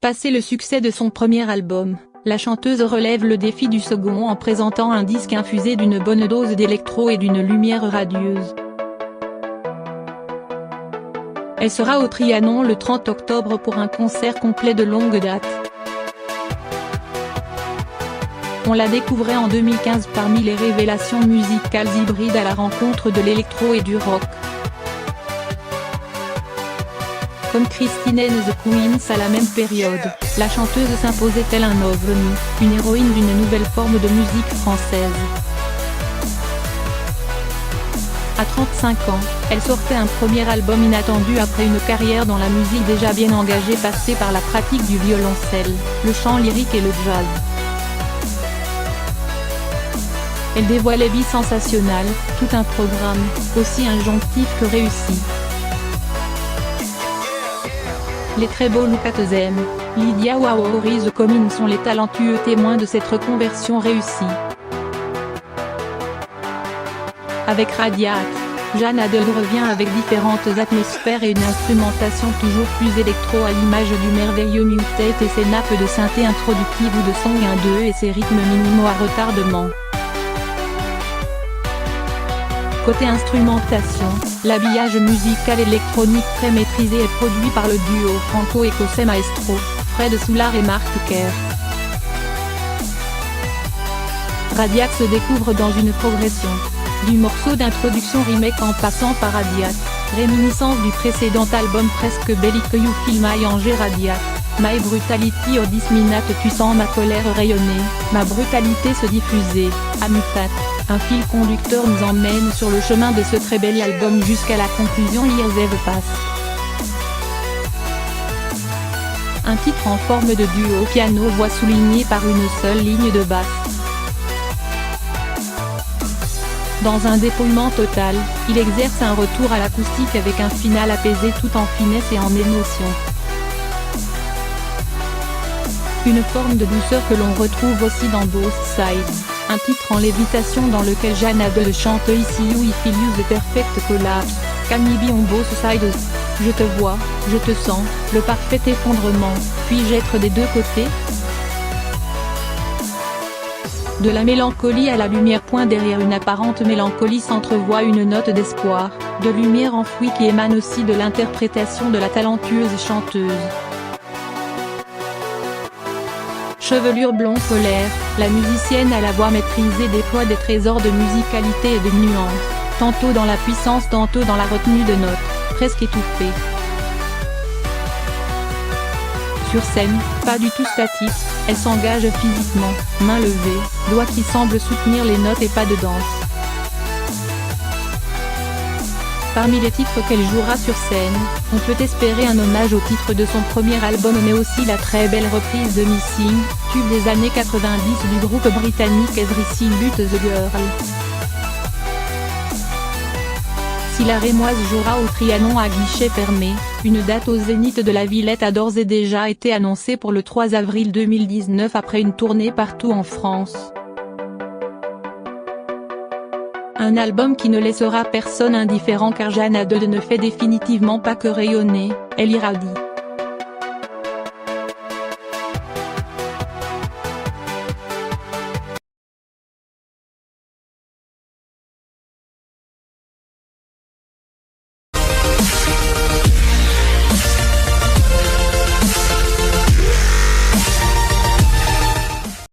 Passé le succès de son premier album, la chanteuse relève le défi du second en présentant un disque infusé d'une bonne dose d'électro et d'une lumière radieuse. Elle sera au Trianon le 30 octobre pour un concert complet de longue date. On la découvrait en 2015 parmi les révélations musicales hybrides à la rencontre de l'électro et du rock. Comme Christine and the Queens à la même période, la chanteuse s'imposait telle un ovni, une héroïne d'une nouvelle forme de musique française. À 35 ans, elle sortait un premier album inattendu après une carrière dans la musique déjà bien engagée passée par la pratique du violoncelle, le chant lyrique et le jazz. Elle dévoilait vie sensationnelle, tout un programme, aussi injonctif que réussi. Les très beaux Look at Them, Lydia Waori The Common sont les talentueux témoins de cette reconversion réussie. Avec Radiate, Jeanne Adel revient avec différentes atmosphères et une instrumentation toujours plus électro à l'image du merveilleux Mutate et ses nappes de synthé introductives ou de Song 1-2 et ses rythmes minimaux à retardement. Côté instrumentation, l'habillage musical électronique très maîtrisé est produit par le duo franco-écossais Maestro, Fred Soulard et Mark Kerr. Radiate se découvre dans une progression. Du morceau d'introduction remake en passant par Radiate, réminiscence du précédent album presque bellique You Feel My Anger Radiate, My Brutality au 10 minutes tu sens ma colère rayonner, ma brutalité se diffuser, Amutat, un fil conducteur nous emmène sur le chemin de ce très bel album jusqu'à la conclusion Years Have Passed. Un titre en forme de duo piano-voix souligné par une seule ligne de basse. Dans un dépouillement total, il exerce un retour à l'acoustique avec un final apaisé tout en finesse et en émotion. Une forme de douceur que l'on retrouve aussi dans Both Sides, un titre en lévitation dans lequel Jeanne Adel chante Ici You I Feel You The Perfect Collapse, Can We Be On Both Sides, Je te vois, je te sens, le parfait effondrement, puis-je être des deux côtés ? De la mélancolie à la lumière. Derrière une apparente mélancolie s'entrevoit une note d'espoir, de lumière enfouie qui émane aussi de l'interprétation de la talentueuse chanteuse. Chevelure blond polaire, la musicienne à la voix maîtrisée déploie des trésors de musicalité et de nuances, tantôt dans la puissance tantôt dans la retenue de notes, presque étouffée. Sur scène, pas du tout statique, elle s'engage physiquement, mains levées, doigts qui semblent soutenir les notes et pas de danse. Parmi les titres qu'elle jouera sur scène, on peut espérer un hommage au titre de son premier album mais aussi la très belle reprise de Missing, tube des années 90 du groupe britannique Everything But The Girl. Si la Rémoise jouera au Trianon à guichet fermé, une date au Zénith de la Villette a d'ores et déjà été annoncée pour le 3 avril 2019 après une tournée partout en France. Un album qui ne laissera personne indifférent car Jeanne Adel ne fait définitivement pas que rayonner, elle irradie.